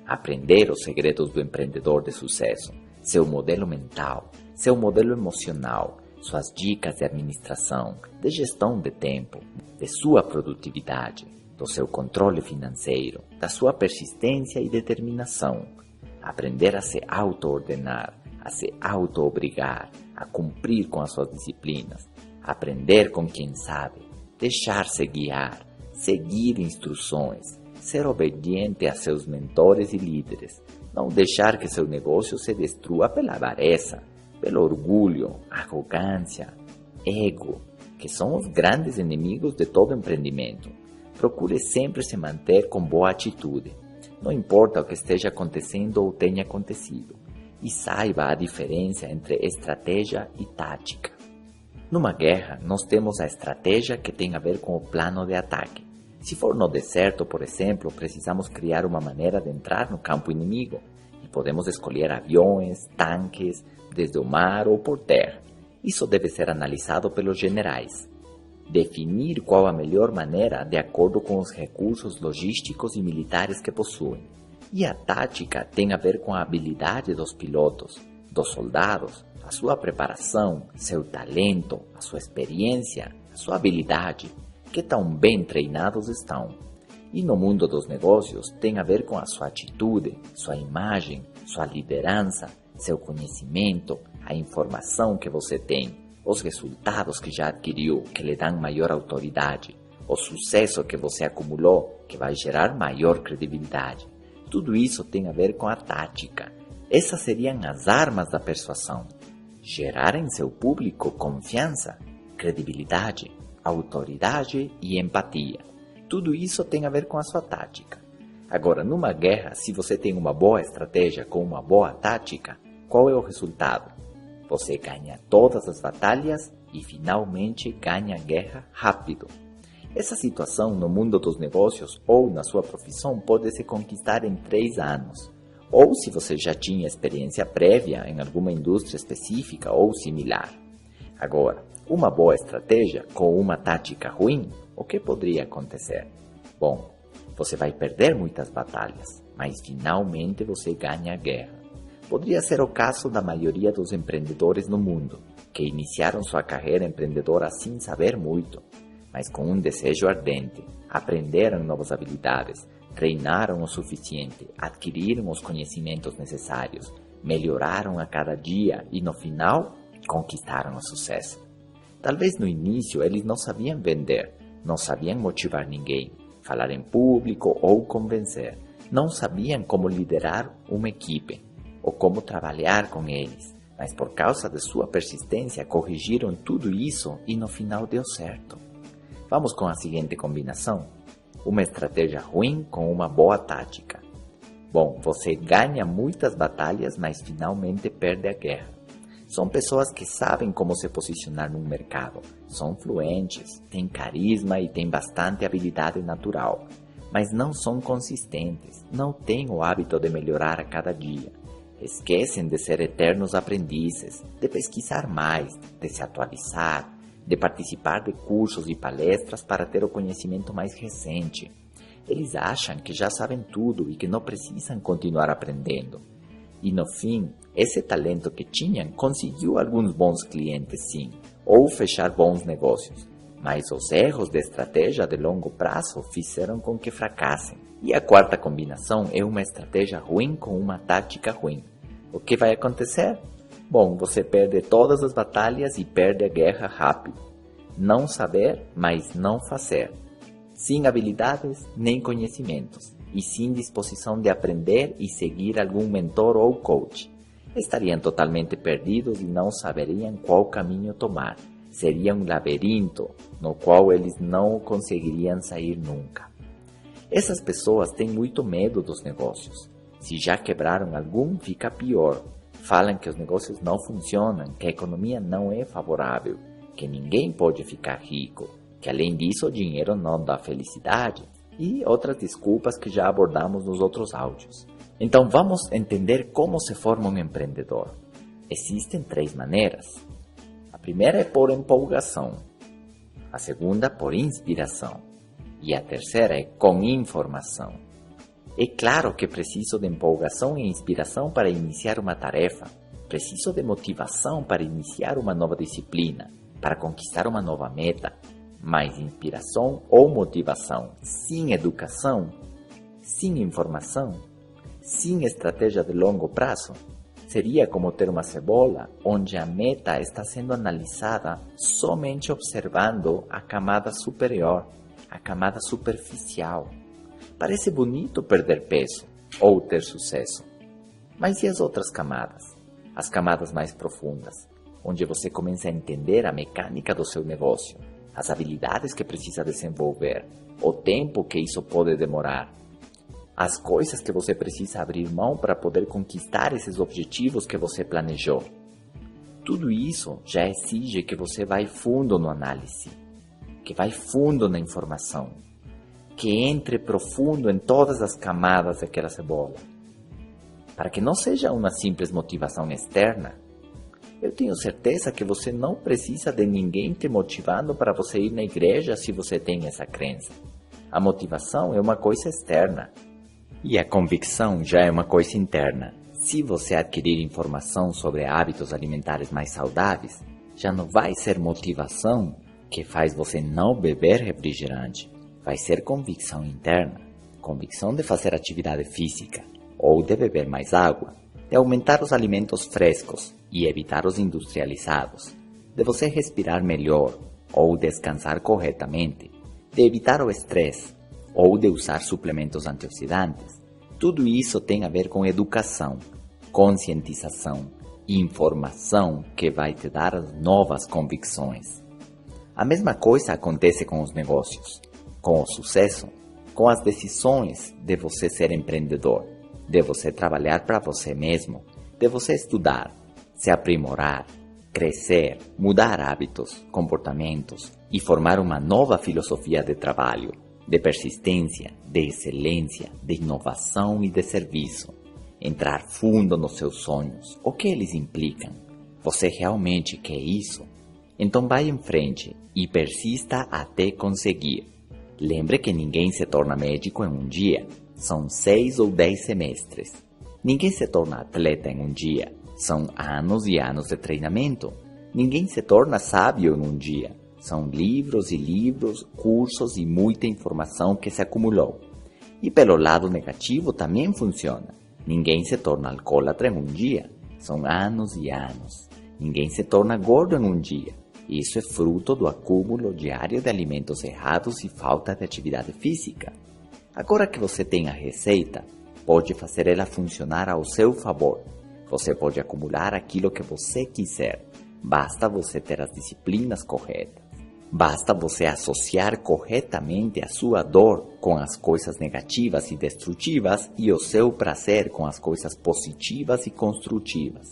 aprender os segredos do empreendedor de sucesso, seu modelo mental, seu modelo emocional, suas dicas de administração, de gestão de tempo, de sua produtividade, do seu controle financeiro, da sua persistência e determinação. Aprender a se auto-ordenar, a se auto-obrigar, a cumprir com as suas disciplinas, aprender com quem sabe, deixar-se guiar, seguir instruções, ser obediente a seus mentores e líderes, não deixar que seu negócio se destrua pela avareza, pelo orgulho, arrogância, ego, que são os grandes inimigos de todo empreendimento. Procure sempre se manter com boa atitude, não importa o que esteja acontecendo ou tenha acontecido, e saiba a diferença entre estratégia e tática. Numa guerra, nós temos a estratégia que tem a ver com o plano de ataque. Se for no deserto, por exemplo, precisamos criar uma maneira de entrar no campo inimigo, e podemos escolher aviões, tanques, desde o mar ou por terra. Isso deve ser analisado pelos generais. Definir qual a melhor maneira de acordo com os recursos logísticos e militares que possuem. E a tática tem a ver com a habilidade dos pilotos, dos soldados, a sua preparação, seu talento, a sua experiência, a sua habilidade, que tão bem treinados estão. E no mundo dos negócios tem a ver com a sua atitude, sua imagem, sua liderança, seu conhecimento, a informação que você tem, os resultados que já adquiriu, que lhe dão maior autoridade, o sucesso que você acumulou, que vai gerar maior credibilidade. Tudo isso tem a ver com a tática. Essas seriam as armas da persuasão. Gerar em seu público confiança, credibilidade, autoridade e empatia. Tudo isso tem a ver com a sua tática. Agora, numa guerra, se você tem uma boa estratégia com uma boa tática, qual é o resultado? Você ganha todas as batalhas e finalmente ganha a guerra rápido. Essa situação no mundo dos negócios ou na sua profissão pode se conquistar em 3 anos. Ou se você já tinha experiência prévia em alguma indústria específica ou similar. Agora, uma boa estratégia com uma tática ruim, o que poderia acontecer? Bom, você vai perder muitas batalhas, mas finalmente você ganha a guerra. Poderia ser o caso da maioria dos empreendedores no mundo, que iniciaram sua carreira empreendedora sem saber muito, mas com um desejo ardente, aprenderam novas habilidades, treinaram o suficiente, adquiriram os conhecimentos necessários, melhoraram a cada dia e, no final, conquistaram o sucesso. Talvez no início eles não sabiam vender, não sabiam motivar ninguém, falar em público ou convencer, não sabiam como liderar uma equipe ou como trabalhar com eles, mas por causa de sua persistência corrigiram tudo isso e no final deu certo. Vamos com a seguinte combinação: uma estratégia ruim com uma boa tática. Bom, você ganha muitas batalhas, mas finalmente perde a guerra. São pessoas que sabem como se posicionar no mercado, são fluentes, têm carisma e têm bastante habilidade natural, mas não são consistentes, não têm o hábito de melhorar a cada dia. Esquecem de ser eternos aprendizes, de pesquisar mais, de se atualizar, de participar de cursos e palestras para ter o conhecimento mais recente. Eles acham que já sabem tudo e que não precisam continuar aprendendo. E no fim, esse talento que tinham conseguiu alguns bons clientes sim, ou fechar bons negócios. Mas os erros de estratégia de longo prazo fizeram com que fracassem. E a quarta combinação é uma estratégia ruim com uma tática ruim. O que vai acontecer? Bom, você perde todas as batalhas e perde a guerra rápido. Não saber, mas não fazer. Sem habilidades nem conhecimentos, e sem disposição de aprender e seguir algum mentor ou coach. Estariam totalmente perdidos e não saberiam qual caminho tomar. Seria um labirinto no qual eles não conseguiriam sair nunca. Essas pessoas têm muito medo dos negócios. Se já quebraram algum, fica pior. Falam que os negócios não funcionam, que a economia não é favorável, que ninguém pode ficar rico, que além disso o dinheiro não dá felicidade e outras desculpas que já abordamos nos outros áudios. Então vamos entender como se forma um empreendedor. Existem 3 maneiras. A primeira é por empolgação, a segunda por inspiração e a terceira é com informação. É claro que preciso de empolgação e inspiração para iniciar uma tarefa. Preciso de motivação para iniciar uma nova disciplina, para conquistar uma nova meta. Mas inspiração ou motivação sem educação, sem informação, sem estratégia de longo prazo, seria como ter uma cebola onde a meta está sendo analisada somente observando a camada superior, a camada superficial. Parece bonito perder peso ou ter sucesso. Mas e as outras camadas? As camadas mais profundas, onde você começa a entender a mecânica do seu negócio, as habilidades que precisa desenvolver, o tempo que isso pode demorar, as coisas que você precisa abrir mão para poder conquistar esses objetivos que você planejou. Tudo isso já exige que você vá fundo no análise, que vá fundo na informação, que entre profundo em todas as camadas daquela cebola, para que não seja uma simples motivação externa. Eu tenho certeza que você não precisa de ninguém te motivando para você ir na igreja se você tem essa crença. A motivação é uma coisa externa e a convicção já é uma coisa interna. Se você adquirir informação sobre hábitos alimentares mais saudáveis, já não vai ser motivação que faz você não beber refrigerante. Vai ser convicção interna, convicção de fazer atividade física, ou de beber mais água, de aumentar os alimentos frescos e evitar os industrializados, de você respirar melhor ou descansar corretamente, de evitar o estresse ou de usar suplementos antioxidantes. Tudo isso tem a ver com educação, conscientização e informação que vai te dar as novas convicções. A mesma coisa acontece com os negócios, com o sucesso, com as decisões de você ser empreendedor, de você trabalhar para você mesmo, de você estudar, se aprimorar, crescer, mudar hábitos, comportamentos e formar uma nova filosofia de trabalho, de persistência, de excelência, de inovação e de serviço. Entrar fundo nos seus sonhos, o que eles implicam. Você realmente quer isso? Então vá em frente e persista até conseguir. Lembre que ninguém se torna médico em um dia, são 6 ou 10 semestres. Ninguém se torna atleta em um dia, são anos e anos de treinamento. Ninguém se torna sábio em um dia, são livros e livros, cursos e muita informação que se acumulou. E pelo lado negativo também funciona. Ninguém se torna alcoólatra em um dia, são anos e anos. Ninguém se torna gordo em um dia. Isso é fruto do acúmulo diário de alimentos errados e falta de atividade física. Agora que você tem a receita, pode fazer ela funcionar ao seu favor. Você pode acumular aquilo que você quiser. Basta você ter as disciplinas corretas. Basta você associar corretamente a sua dor com as coisas negativas e destrutivas e o seu prazer com as coisas positivas e construtivas.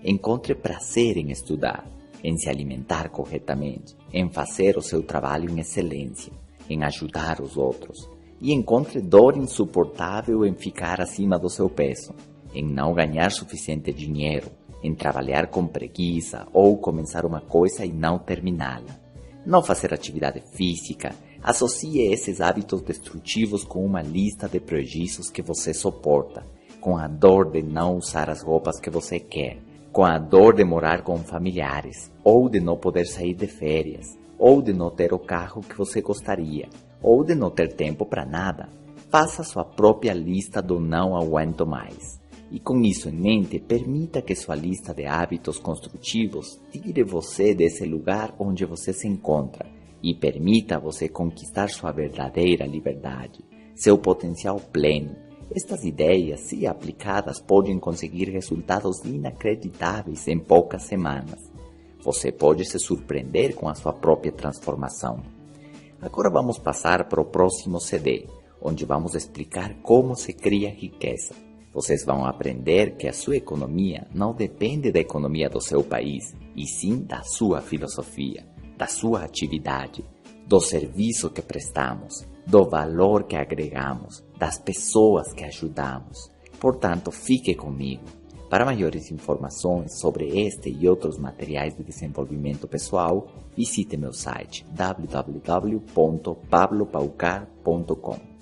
Encontre prazer em estudar, em se alimentar corretamente, em fazer o seu trabalho em excelência, em ajudar os outros. E encontre dor insuportável em ficar acima do seu peso, em não ganhar suficiente dinheiro, em trabalhar com preguiça ou começar uma coisa e não terminá-la. Não fazer atividade física. Associe esses hábitos destrutivos com uma lista de prejuízos que você suporta, com a dor de não usar as roupas que você quer, com a dor de morar com familiares, ou de não poder sair de férias, ou de não ter o carro que você gostaria, ou de não ter tempo para nada. Faça sua própria lista do não aguento mais. E com isso em mente, permita que sua lista de hábitos construtivos tire você desse lugar onde você se encontra e permita você conquistar sua verdadeira liberdade, seu potencial pleno. Estas ideias, se aplicadas, podem conseguir resultados inacreditáveis em poucas semanas. Você pode se surpreender com a sua própria transformação. Agora vamos passar para o próximo CD, onde vamos explicar como se cria riqueza. Vocês vão aprender que a sua economia não depende da economia do seu país, e sim da sua filosofia, da sua atividade, do serviço que prestamos, do valor que agregamos, das pessoas que ajudamos. Portanto, fique comigo. Para maiores informações sobre este e outros materiais de desenvolvimento pessoal, visite meu site www.pablopaucar.com.